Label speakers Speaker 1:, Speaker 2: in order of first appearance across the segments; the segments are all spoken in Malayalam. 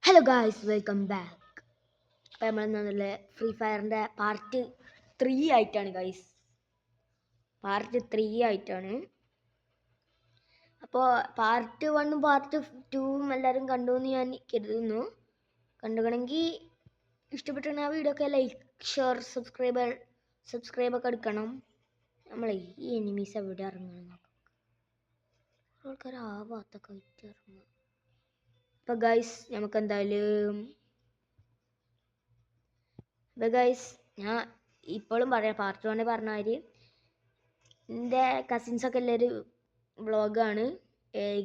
Speaker 1: Hello guys, welcome back. അപ്പോൾ നമ്മൾ ഫ്രീ ഫയറിൻ്റെ പാർട്ട് 3 ആയിട്ടാണ് ഗായ്സ്. പാർട്ട് 3 ആയിട്ടാണ്. അപ്പോൾ പാർട്ട് 1ഉം പാർട്ട് 2ഉം എല്ലാവരും കണ്ടു എന്ന് ഞാൻ കരുതുന്നു. കണ്ടുകണമെങ്കിൽ ഇഷ്ടപ്പെട്ടിരുന്ന ആ വീഡിയോ ഒക്കെ ലൈക്ക്, ഷെയർ, സബ്സ്ക്രൈബൊക്കെ എടുക്കണം. നമ്മൾ ഈ എനിമീസ് എവിടെ ഇറങ്ങണം, ആൾക്കാർ ആ ഭാഗത്തൊക്കെ വിറ്റ് ഇറങ്ങുക. അപ്പോൾ ഗായ്സ് നമുക്ക് എന്തായാലും ഞാൻ ഇപ്പോഴും പറയാം, പാർട്ട് 1 പറഞ്ഞ മാതിരി എൻ്റെ കസിൻസൊക്കെ എല്ലാവരും വ്ളോഗാണ്,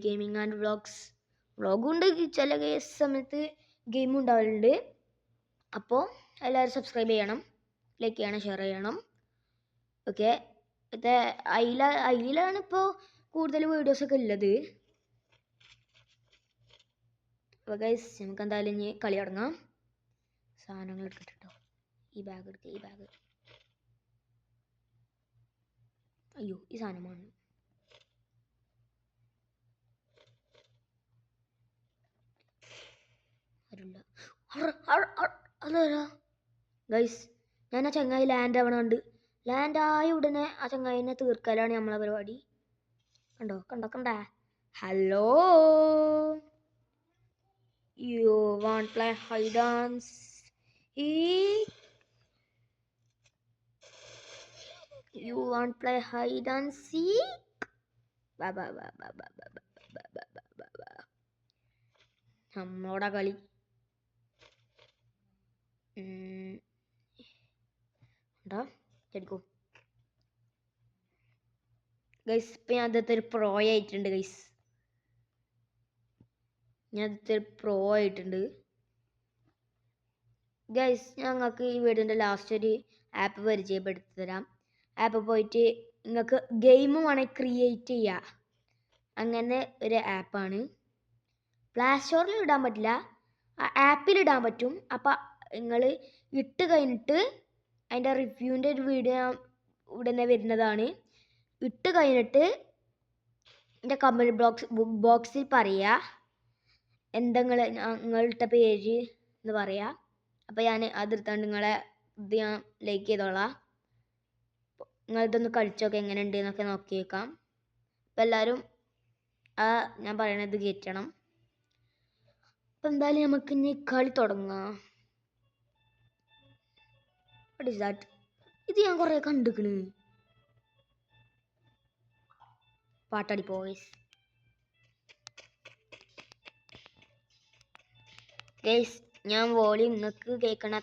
Speaker 1: ഗെയിമിങ് ആൻഡ് വ്ളോഗും ഉണ്ട്, ചില സമയത്ത് ഗെയിമും ഉണ്ടാവലുണ്ട്. അപ്പോൾ എല്ലാവരും സബ്സ്ക്രൈബ് ചെയ്യണം, ലൈക്ക് ചെയ്യണം, ഷെയർ ചെയ്യണം. ഓക്കെ, ഇത് അതിലാണ് ഇപ്പോൾ കൂടുതൽ വീഡിയോസൊക്കെ ഉള്ളത്. അപ്പോൾ ഗൈസ് നമുക്ക് എന്തായാലും ഇനി കളി തുടങ്ങാം. സാധനങ്ങൾ എടുക്കട്ടോ, ഈ ബാഗ് എടുക്കുക, ഈ ബാഗ്. അയ്യോ, ഈ സാധനമാണ്. അതാ ഗൈസ്, ഞാൻ ആ ചങ്ങായി ലാൻഡ് ആവണുണ്ട്. ലാൻഡായ ഉടനെ ആ ചങ്ങായിനെ തീർക്കലാണ് നമ്മളെ പരിപാടി. കണ്ടേ? Hello, you want play hide and seek? You want play hide and seek? നമ്മളോടാ കളി. ചെടിക്കോ ഗൈസ്. ഇപ്പം ഞാൻ അതിലത്തെ ഒരു പ്രോ ആയിട്ടുണ്ട് ഗൈസ്. ഗൈസ്, ഞങ്ങൾക്ക് ഈ വീടിൻ്റെ ലാസ്റ്റ് ഒരു ആപ്പ് പരിചയപ്പെടുത്തി തരാം. ആപ്പ് പോയിട്ട് നിങ്ങൾക്ക് ഗെയിം വേണമെങ്കിൽ ക്രിയേറ്റ് ചെയ്യുക. അങ്ങനെ ഒരു ആപ്പാണ്. പ്ലേ സ്റ്റോറിൽ ഇടാൻ പറ്റില്ല, ആ ആപ്പിൽ ഇടാൻ പറ്റും. അപ്പം നിങ്ങൾ ഇട്ട് കഴിഞ്ഞിട്ട് അതിൻ്റെ റിവ്യൂവിൻ്റെ ഒരു വീഡിയോ ഉടനെ വരുന്നതാണ്. ഇട്ട് കഴിഞ്ഞിട്ട് എൻ്റെ കമൻറ്റ് ബോക്സിൽ പറയുക നിങ്ങളുടെ പേര് എന്ന് പറയുക. അപ്പോൾ ഞാൻ അതെടുത്താണ്ട് നിങ്ങളെ ഇത് ഞാൻ ലൈക്ക് ചെയ്തോളാം. നിങ്ങളിതൊന്ന് കളിച്ചൊക്കെ എങ്ങനെ ഉണ്ട് എന്നൊക്കെ നോക്കിയേക്കാം. അപ്പം എല്ലാവരും ഞാൻ പറയണത് കയറ്റണം. അപ്പം എന്തായാലും നമുക്ക് ഇനി കളി തുടങ്ങാം. What is that? ഇത് ഞാൻ കുറേ കണ്ടിക്കണ്. പാട്ടടി പോയിസ്. ഗൈസ്, ഞാൻ വോളിയം നിങ്ങൾക്ക് കേൾക്കണ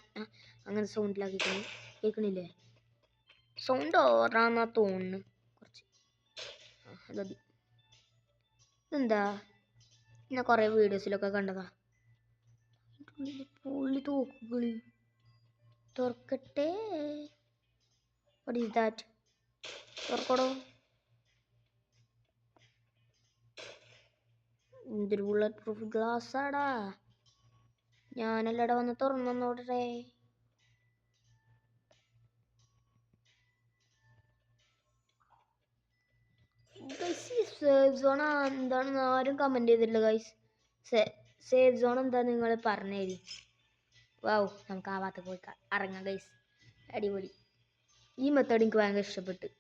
Speaker 1: അങ്ങനെ സൗണ്ടിലാക്കിക്കണം. കേൾക്കണില്ലേ? സൗണ്ട് ഓവറാന്നാ തോന്നുന്നു കുറച്ച്. അതതി ഇതെന്താ? ഞാൻ കുറേ വീഡിയോസിലൊക്കെ കണ്ടതാ. പുള്ളി തോക്കുകൾ തുറക്കട്ടെ. What is that? തുറക്കടോ. എന്തൊരു ബുള്ളറ്റ് പ്രൂഫ് ഗ്ലാസ് ആടാ. ഞാനല്ലട വന്ന് തുറന്നോട്ടെ. സേഫ് സോൺ എന്താണെന്ന് ആരും കമൻറ്റ് ചെയ്തിട്ടില്ല ഗൈസ്. സേഫ് സോൺ എന്താ നിങ്ങൾ പറഞ്ഞേരി. വാവ്, നമുക്ക് ആ ഭാഗത്ത് പോയി ഇറങ്ങാം ഗൈസ്. അടിപൊളി. ഈ മെത്തേഡ് എനിക്ക് ഭയങ്കര ഇഷ്ടപ്പെട്ടു.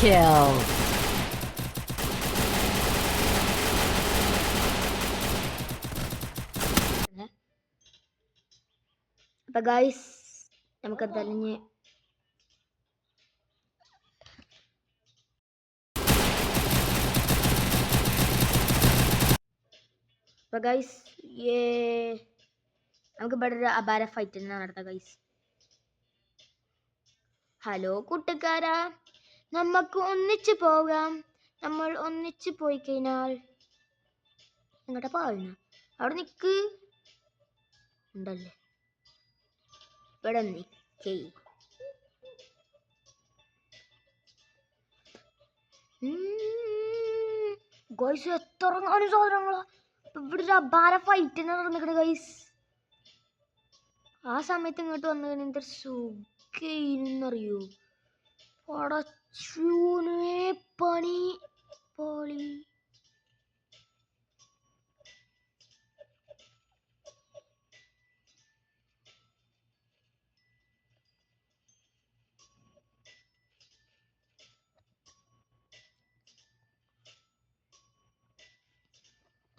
Speaker 2: Kill.
Speaker 1: അപ്പൊ ഗൈസ് നമുക്ക് എന്തായാലും നമുക്ക് ഇവിടെ ഒരു അപാര ഫൈറ്റ് തന്നെ നടത്താം ഗൈസ്. ഹലോ കൂട്ടുകാരാ, നമുക്ക് ഒന്നിച്ചു പോകാം. നമ്മൾ ഒന്നിച്ചു പോയി കഴിഞ്ഞാൽ എങ്ങോട്ടാ പാഴുന്ന അവിടെ നിക്ക് ഉണ്ടല്ലേ ഇവിടെ നിക്കേ ഗൈസ് എത്ര ഇറങ്ങാനും സാധനങ്ങളാ ഇവിടെ ഒരു അപാര ഫൈറ്റ് നടന്നിക്കണ ഗൈസ് ആ സമയത്ത് ഇങ്ങോട്ട് വന്നു കഴിഞ്ഞാൽ എന്തൊരു സുഖന്നറിയോ പടച്ചൂനെ പണി പൊളി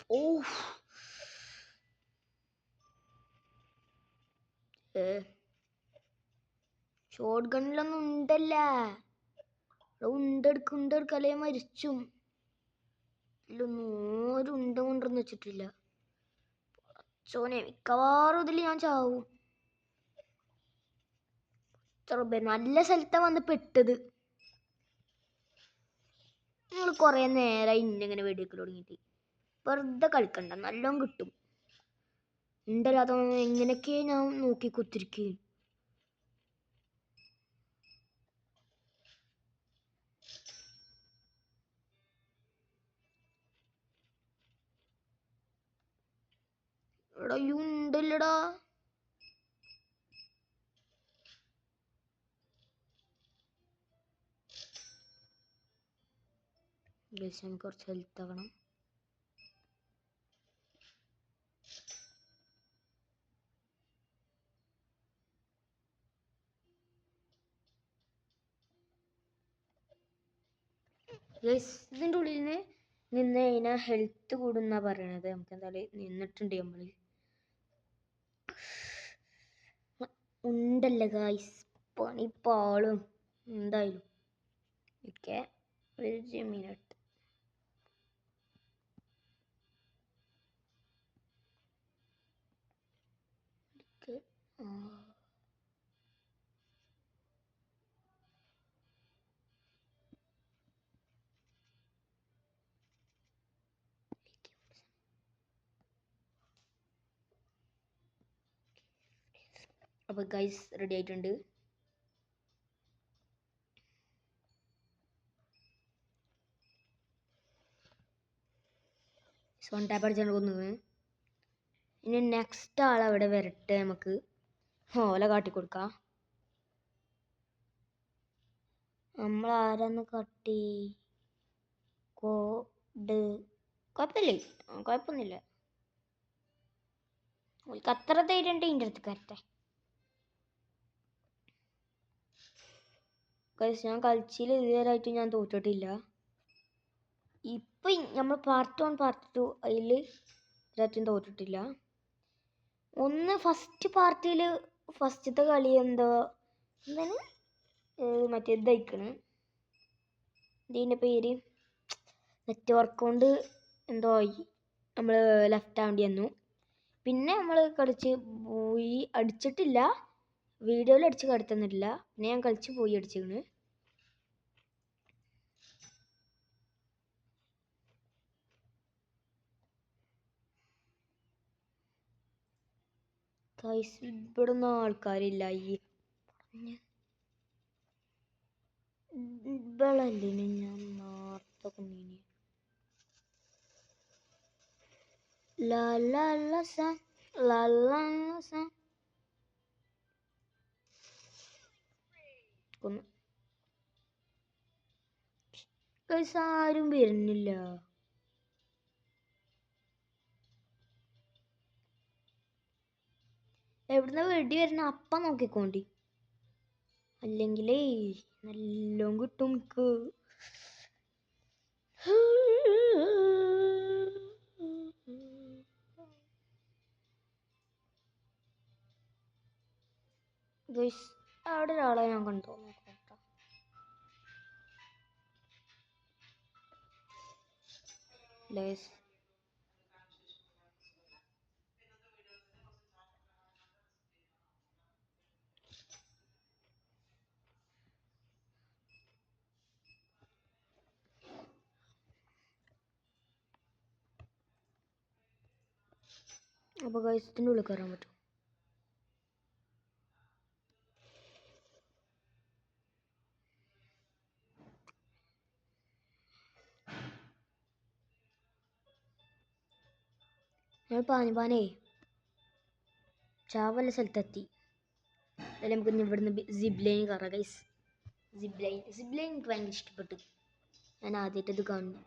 Speaker 1: ഓ ഷോട്ട് ഗണ്ണിലൊന്നും ഉണ്ടല്ല ഉണ്ടെടുക്കല്ലേ മരിച്ചും ഇതിലൊന്നും ഓരും ഉണ്ട കൊണ്ടെന്ന് വെച്ചിട്ടില്ല ചോനെ മിക്കവാറും ഇതിൽ ഞാൻ ചാവും നല്ല സ്ഥലത്താ വന്ന് പെട്ടത് നിങ്ങൾ കുറെ നേരമായി ഇന്നിങ്ങനെ വെടിവെക്കൽ തുടങ്ങിയിട്ട് വെറുതെ കളിക്കണ്ട നല്ലോണം കിട്ടും ഉണ്ടല്ലാത്ത എങ്ങനെയൊക്കെ ഞാൻ നോക്കി കുത്തിരിക്കുകയും എടാ ഈ ഉണ്ടല്ലടാ നമുക്ക് കുറച്ച് ഹെൽത്ത് ആകണം ഇതിൻ്റെ ഉള്ളിൽ നിന്ന് കഴിഞ്ഞാൽ ഹെൽത്ത് കൂടുന്നാ പറയണത് നമുക്ക് എന്തായാലും നിന്നിട്ടുണ്ട് നമ്മള് ഉണ്ടല്ലേ ഗായ്സ് പണി പാളും എന്തായാലും ഓക്കെ ഒരു മിനിറ്റ് അപ്പോൾ ഗൈസ് റെഡി ആയിട്ടുണ്ട് സോൺ ടാപ്പ് അടിച്ചാണ് കൊന്നത് ഇനി നെക്സ്റ്റ് ആളവിടെ വരട്ടെ നമുക്ക് ഓല കാട്ടിക്കൊടുക്കാം നമ്മൾ ആരാന്ന് കാട്ടി കോഡ് കുഴപ്പമൊന്നുമില്ല ഓൾക്ക് അത്ര ധൈര്യം ഉണ്ട് ഇതിൻ്റെ അടുത്ത് കരട്ടെ ഞാൻ കളിച്ചിൽ ഇതുവരായിട്ട് ഞാൻ തോറ്റിട്ടില്ല ഇപ്പം നമ്മൾ പാർട്ട് 1 പാർട്ട് 2 അതിൽ ഇതായിട്ടും തോറ്റിട്ടില്ല ഒന്ന് ഫസ്റ്റ് പാർട്ടിയിൽ ഫസ്റ്റത്തെ കളി എന്താണ് മറ്റേ ഇതയക്കണ് ഇതിൻ്റെ പേര് നെറ്റ്വർക്ക് കൊണ്ട് എന്തോ ആയി നമ്മൾ ലെഫ്റ്റ് ആവേണ്ടി വന്നു പിന്നെ നമ്മൾ കളിച്ച് പോയി അടിച്ചിട്ടില്ല വീഡിയോയിൽ അടിച്ച് കിടത്തുന്നില്ല പിന്നെ ഞാൻ കളിച്ച് പോയി അടിച്ചിരുന്നു ഇവിടെ ഒന്നും ആൾക്കാരില്ല ഈ ഇവളല്ലേ ഞാൻ നേരത്തെ കൊന്നീനി കൊന്നു ആരും വരുന്നില്ല എവിടുന്ന വെടി വരുന്ന അപ്പം നോക്കിക്കോണ്ടി അല്ലെങ്കിലേ നല്ലോണം കിട്ടും എനിക്ക് അവിടെ ഒരാളെ ഞാൻ കണ്ടു ലേസ് അപ്പോൾ ഗൈസ് ഇതിൻ്റെ ഉള്ളിൽ കയറാൻ പറ്റും. ഞങ്ങൾ പാനിപ്പാനേ ചാവല്ല സ്ഥലത്തെത്തി. അതിൽ നമുക്ക് ഇനി ഇവിടുന്ന് സിബ് ലൈൻ കയറാം ഗൈസ്. സിബ് ലൈൻ എനിക്ക് ഭയങ്കര ഇഷ്ടപ്പെട്ടു. ഞാൻ ആദ്യമായിട്ട് ഇത് കാണുന്നു.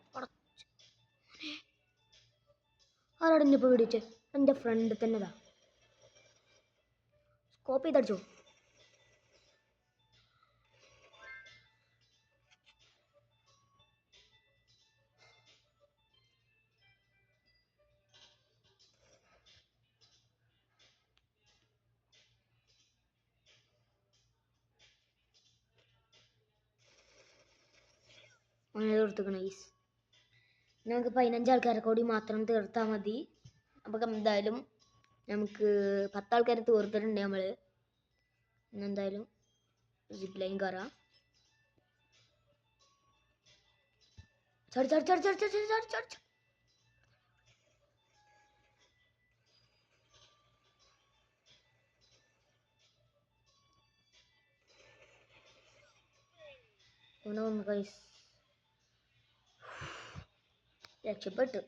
Speaker 1: ആരോടെ ഇപ്പോൾ വിളിച്ച് എൻ്റെ ഫ്രണ്ട് തന്നെതാ. സ്കോപ്പ് ചെയ്തടിച്ചോ. അങ്ങനെ തീർത്തുക്കണം ഗൈസ്. നമുക്ക് 15 ആൾക്കാരെ കൂടി മാത്രം തീർത്താൽ മതി. അപ്പം എന്തായാലും നമുക്ക് 10 ആൾക്കാരെ തീർത്തിട്ടുണ്ട് നമ്മൾ. എന്തായാലും സിപ്പ് ലൈൻ കയറാം. ചടി ചടി ചടി ചടി ചടി ചടി ചടി. ഒന്ന് ഗൈസ് രക്ഷപ്പെട്ടു.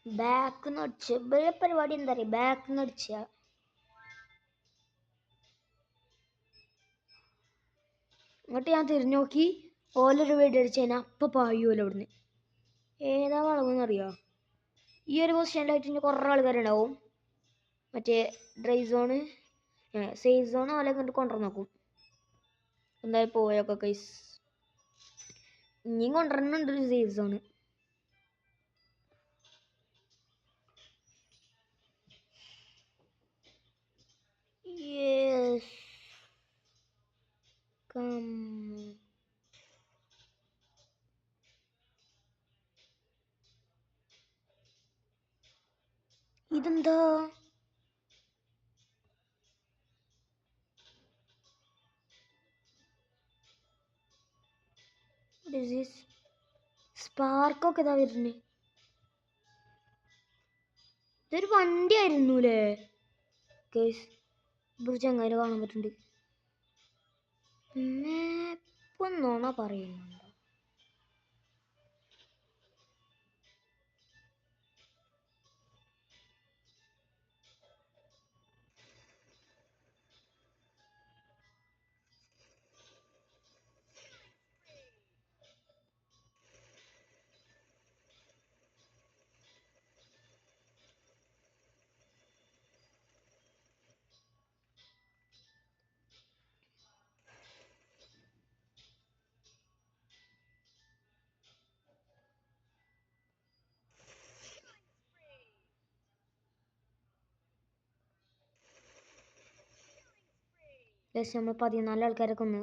Speaker 1: ബാക്ക് നടിച്ച് ഇവിടെ പരിപാടി എന്താ പറയുക, ബാക്ക് നടിച്ച എന്നിട്ട് ഞാൻ തിരിഞ്ഞു നോക്കി ഓലൊരു വീട് അടിച്ച് കഴിഞ്ഞാൽ അപ്പം പായുമല്ലോ അവിടുന്ന്. ഏതാ വളവെന്നറിയോ? ഈ ഒരു പൊസിഷനിലായിട്ട് ഇനി കുറേ ആൾക്കാരുണ്ടാവും. മറ്റേ ഡ്രൈ സോണ് സേഫ് സോൺ ഓലെ കണ്ടിട്ട് കൊണ്ടുവന്ന് നോക്കും. എന്തായാലും പോയൊക്കെ ഗൈസ്. ഇനിയും കൊണ്ടുവരുന്നുണ്ട് ഒരു സേഫ് സോണ്. Yes come. ഇതെന്താ? സ്പാർക്കൊക്കെ ഇതാ വരുന്നേ. ഇതൊരു വണ്ടി ആയിരുന്നു അല്ലേ കേസ്? ഇവിടെ ചങ്ങായിനെ കാണാൻ പറ്റുന്നുണ്ട്. മാപ്പൊന്നോണ പറയുന്നുണ്ടോ? നമ്മൾ 14 ആൾക്കാരെ കൊന്ന്.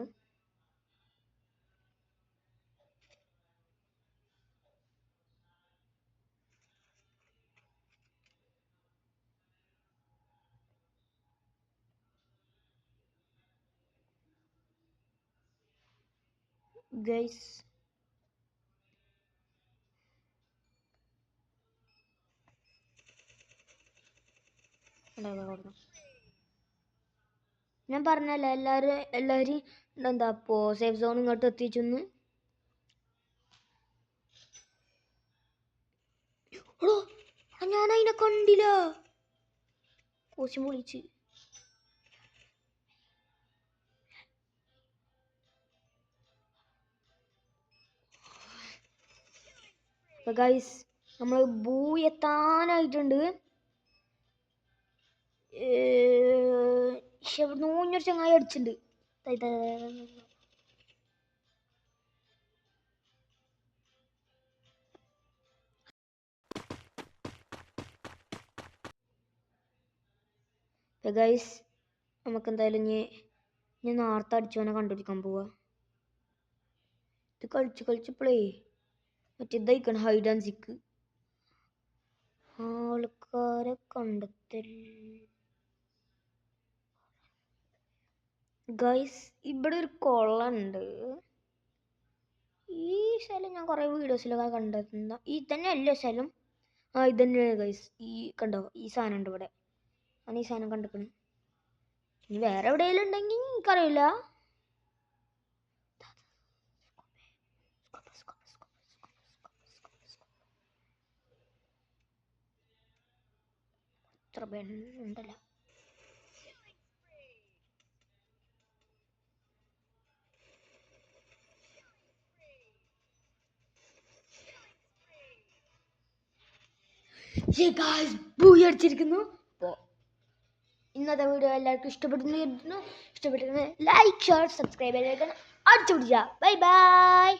Speaker 1: ഗൈസ് ഞാൻ പറഞ്ഞല്ല എല്ലാവരും എന്താ ഇപ്പോൾ സേഫ് സോൺ ഇങ്ങോട്ട് എത്തിച്ചെന്ന്. ഞാൻ അതിനെ കണ്ടില്ല. കോശം പൊളിച്ച്. അപ്പോൾ ഗൈസ് നമ്മൾ ബൂ എത്താനായിട്ടുണ്ട്. ഇവിടുന്ന് ഊഞ്ഞൊരു ചങ്ങായി അടിച്ചിട്ടുണ്ട്. ഗൈസ് നമുക്ക് എന്തായാലും ഇനി നേരത്തെ അടിച്ചവനെ കണ്ടുപിടിക്കാൻ പോവാ. ഇത് കളിച്ചപ്പോഴേ മറ്റേ ഇതായിക്കണം ഹൈഡ് ആൻഡ് സിക്ക്. ആൾക്കാരെ കണ്ടെത്തൽ. ഗൈസ് ഇവിടെ ഒരു കുളമുണ്ട്. ഈ സ്ഥലം ഞാൻ കുറേ വീഡിയോസിലൊക്കെ കണ്ടെത്തുന്ന ഈ തന്നെ അല്ല സ്ഥലം. ആ ഇതന്നെയാണ് ഗൈസ്. ഈ കണ്ടോ ഈ സാധനം ഉണ്ട് ഇവിടെ. ഞാൻ ഈ സാധനം കണ്ടിക്കണ്. ഇനി വേറെ എവിടെയെങ്കിലും ഉണ്ടെങ്കിൽ എനിക്കറിയില്ല. ഇത്ര ഉണ്ടല്ലോ. അടിച്ചിരിക്കുന്നു. അപ്പോൾ ഇന്നത്തെ വീഡിയോ എല്ലാവർക്കും ഇഷ്ടപ്പെടുന്നു. ഇഷ്ടപ്പെട്ടെങ്കിൽ ലൈക്ക് ഷെയർ സബ്സ്ക്രൈബ് ചെയ്തേക്കണം. അടിച്ചു പിടിച്ച ബൈ ബൈ.